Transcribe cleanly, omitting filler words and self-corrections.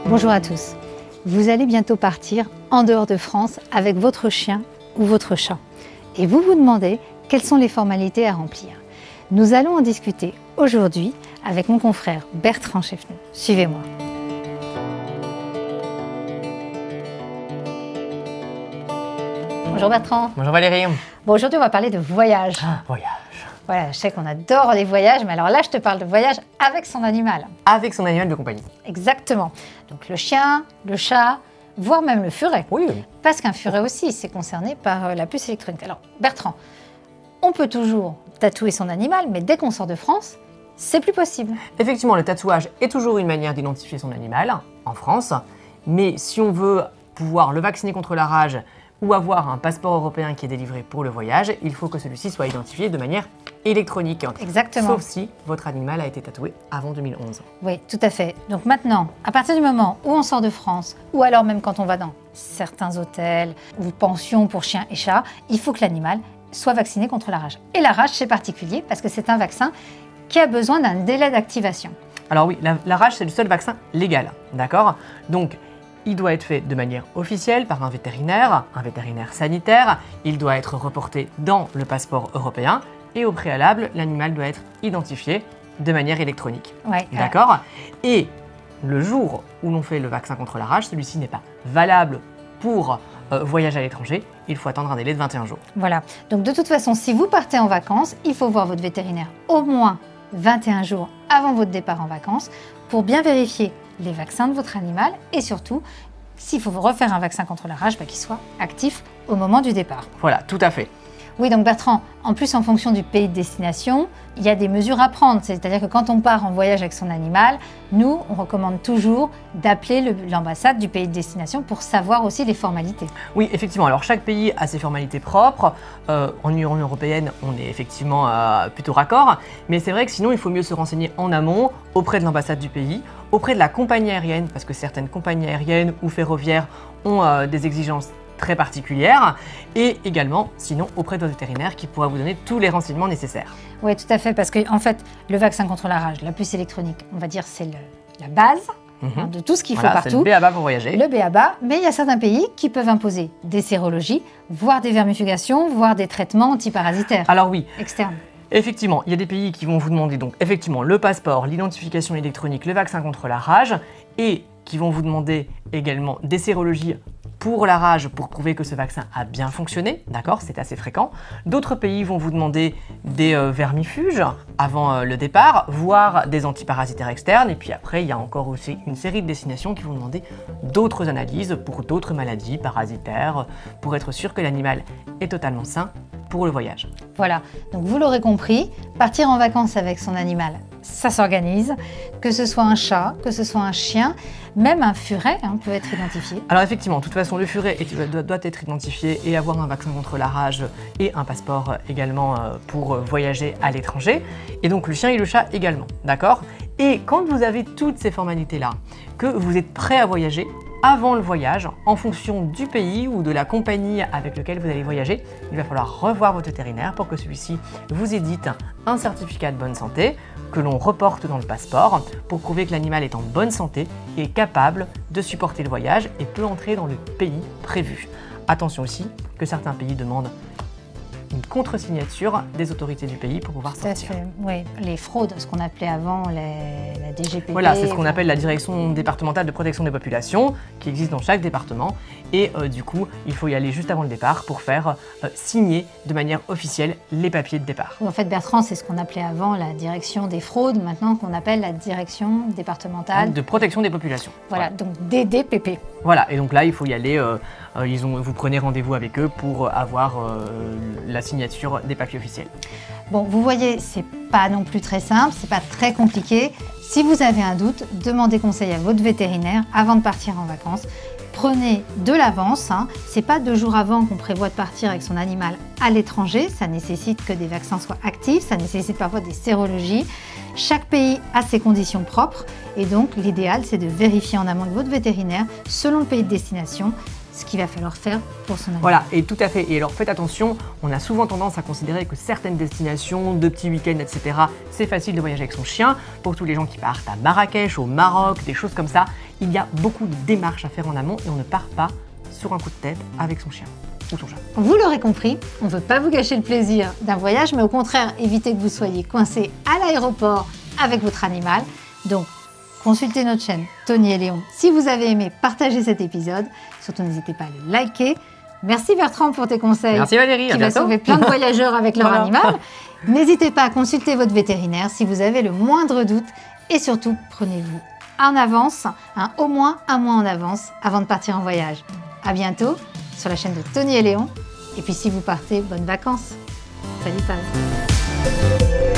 Bonjour à tous. Vous allez bientôt partir en dehors de France avec votre chien ou votre chat. Et vous vous demandez quelles sont les formalités à remplir. Nous allons en discuter aujourd'hui avec mon confrère Bertrand Cheffneux. Suivez-moi. Bonjour Bertrand. Bonjour Valérie. Bon, aujourd'hui on va parler de voyage. Voyage. Voilà, je sais qu'on adore les voyages, mais alors là je te parle de voyage avec son animal. Avec son animal de compagnie. Exactement. Donc le chien, le chat, voire même le furet. Oui. Parce qu'un furet aussi, c'est concerné par la puce électronique. Alors Bertrand, on peut toujours tatouer son animal, mais dès qu'on sort de France, c'est plus possible. Effectivement, le tatouage est toujours une manière d'identifier son animal en France, mais si on veut pouvoir le vacciner contre la rage ou avoir un passeport européen qui est délivré pour le voyage, il faut que celui-ci soit identifié de manière électronique. Exactement. Sauf si votre animal a été tatoué avant 2011. Oui, tout à fait. Donc maintenant, à partir du moment où on sort de France, ou alors même quand on va dans certains hôtels ou pensions pour chiens et chats, il faut que l'animal soit vacciné contre la rage. Et la rage, c'est particulier parce que c'est un vaccin qui a besoin d'un délai d'activation. Alors oui, la rage, c'est le seul vaccin légal, d'accord? Donc, il doit être fait de manière officielle par un vétérinaire sanitaire. Il doit être reporté dans le passeport européen et au préalable, l'animal doit être identifié de manière électronique. Ouais, d'accord? Et le jour où l'on fait le vaccin contre la rage, celui-ci n'est pas valable pour voyager à l'étranger. Il faut attendre un délai de 21 jours. Voilà. Donc de toute façon, si vous partez en vacances, il faut voir votre vétérinaire au moins 21 jours avant votre départ en vacances pour bien vérifier les vaccins de votre animal et surtout, s'il faut refaire un vaccin contre la rage, qu'il soit actif au moment du départ. Voilà, tout à fait. Oui, donc Bertrand, en plus en fonction du pays de destination, il y a des mesures à prendre. C'est-à-dire que quand on part en voyage avec son animal, nous, on recommande toujours d'appeler l'ambassade du pays de destination pour savoir aussi les formalités. Oui, effectivement. Alors chaque pays a ses formalités propres. En Union européenne, on est effectivement plutôt raccord. Mais c'est vrai que sinon, il faut mieux se renseigner en amont auprès de l'ambassade du pays, auprès de la compagnie aérienne, parce que certaines compagnies aériennes ou ferroviaires ont des exigences très particulière et également sinon auprès de votre vétérinaire qui pourra vous donner tous les renseignements nécessaires. Oui, tout à fait, parce que en fait, le vaccin contre la rage, la puce électronique, on va dire c'est la base de tout ce qu'il faut partout. C'est le B.A.-ba pour voyager. Le B.A.-ba, mais il y a certains pays qui peuvent imposer des sérologies, voire des vermifugations, voire des traitements antiparasitaires. Alors oui. Externes. Effectivement, il y a des pays qui vont vous demander donc effectivement le passeport, l'identification électronique, le vaccin contre la rage et qui vont vous demander également des sérologies pour la rage, pour prouver que ce vaccin a bien fonctionné, d'accord, c'est assez fréquent. D'autres pays vont vous demander des vermifuges avant le départ, voire des antiparasitaires externes. Et puis après, il y a encore aussi une série de destinations qui vont demander d'autres analyses pour d'autres maladies parasitaires, pour être sûr que l'animal est totalement sain pour le voyage. Voilà, donc vous l'aurez compris, partir en vacances avec son animal, ça s'organise, que ce soit un chat, que ce soit un chien, même un furet peut être identifié. Alors effectivement, de toute façon, le furet doit être identifié et avoir un vaccin contre la rage et un passeport également pour voyager à l'étranger. Et donc le chien et le chat également, d'accord? Et quand vous avez toutes ces formalités-là, que vous êtes prêt à voyager, avant le voyage, en fonction du pays ou de la compagnie avec laquelle vous allez voyager, il va falloir revoir votre vétérinaire pour que celui-ci vous édite un certificat de bonne santé que l'on reporte dans le passeport pour prouver que l'animal est en bonne santé et est capable de supporter le voyage et peut entrer dans le pays prévu. Attention aussi que certains pays demandent une contre-signature des autorités du pays pour pouvoir sortir. Oui, les fraudes, ce qu'on appelait avant la DGPP. Voilà, c'est ce qu'on appelle la Direction départementale de protection des populations, qui existe dans chaque département. Et du coup, il faut y aller juste avant le départ pour faire signer de manière officielle les papiers de départ. En fait, Bertrand, c'est ce qu'on appelait avant la Direction des fraudes, maintenant qu'on appelle la Direction départementale de protection des populations. Voilà, donc DDPP. Voilà, et donc là, il faut y aller, vous prenez rendez-vous avec eux pour avoir la signature des papiers officiels. Bon, vous voyez, c'est pas non plus très simple, c'est pas très compliqué. Si vous avez un doute, demandez conseil à votre vétérinaire avant de partir en vacances. Prenez de l'avance, c'est pas 2 jours avant qu'on prévoit de partir avec son animal à l'étranger, ça nécessite que des vaccins soient actifs, ça nécessite parfois des sérologies. Chaque pays a ses conditions propres et donc l'idéal c'est de vérifier en amont avec votre vétérinaire, selon le pays de destination, ce qu'il va falloir faire pour son animal. Voilà, et tout à fait. Et alors faites attention, on a souvent tendance à considérer que certaines destinations, de petits week-ends, etc., c'est facile de voyager avec son chien. Pour tous les gens qui partent à Marrakech, au Maroc, des choses comme ça, il y a beaucoup de démarches à faire en amont et on ne part pas sur un coup de tête avec son chien ou son chat. Vous l'aurez compris, on ne veut pas vous gâcher le plaisir d'un voyage, mais au contraire éviter que vous soyez coincé à l'aéroport avec votre animal. Donc, consultez notre chaîne Tony et Léon si vous avez aimé partager cet épisode. Surtout, n'hésitez pas à le liker. Merci Bertrand pour tes conseils. Merci Valérie, qui va sauver plein de voyageurs avec leur Voilà. animal. N'hésitez pas à consulter votre vétérinaire si vous avez le moindre doute. Et surtout, prenez-vous en avance, au moins un mois en avance avant de partir en voyage. À bientôt sur la chaîne de Tony et Léon. Et puis si vous partez, bonnes vacances. Salut Paz.